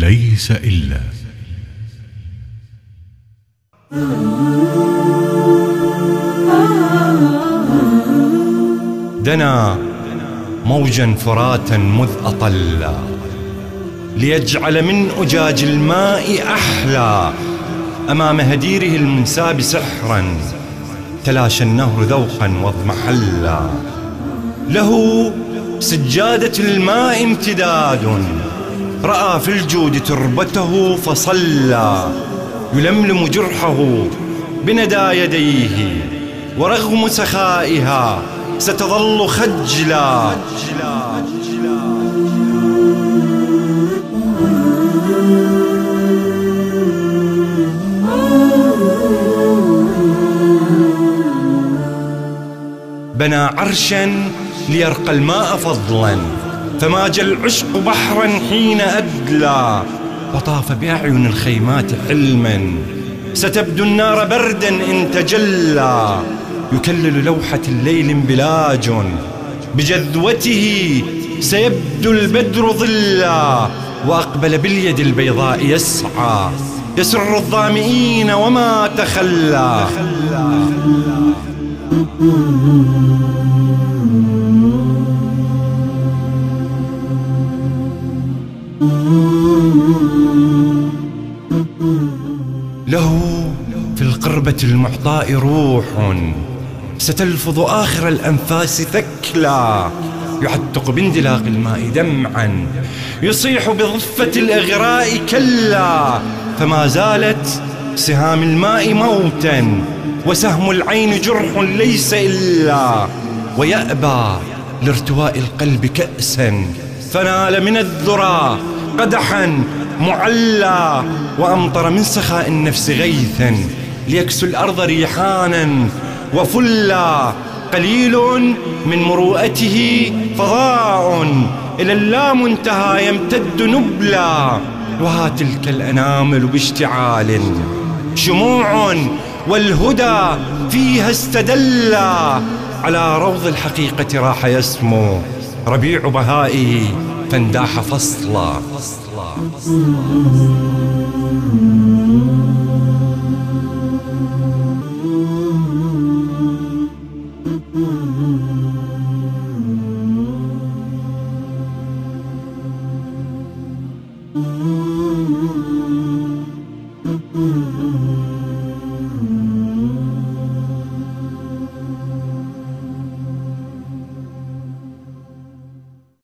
ليس إلا. دنا موجا فراتا مذ أطلا ليجعل من أجاج الماء أحلى أمام هديره المنساب سحرا تلاشى النهر ذوقا واضمحلا. له سجادة الماء امتداد رأى في الجود تربته فصلى يلملم جرحه بندى يديه ورغم سخائها ستظل خجلا. بنى عرشا ليرقى الماء فضلا فماج العشق بحرا حين أدلى وطاف بأعين الخيمات حلما ستبدو النار بردا إن تجلى. يكلل لوحة الليل انبلاج بجذوته سيبدو البدر ظلا وأقبل باليد البيضاء يسعى يسر الظامئين وما تخلى. له في القربة المعطاء روح ستلفظ آخر الأنفاس ثكلا يعتق باندلاق الماء دمعا يصيح بضفة الإغراء كلا. فما زالت سهام الماء موتا وسهم العين جرح ليس إلا ويأبى لارتواء القلب كأسا فنال من الذرى قدحا معلى وأمطر من سخاء النفس غيثا ليكسو الأرض ريحانا وفلا. قليل من مروءته فضاء إلى اللامنتهى يمتد نبلا وها تلك الأنامل باشتعال شموع والهدى فيها استدلا على روض الحقيقة راح يسمو ربيع بهائه فانداح فصلا.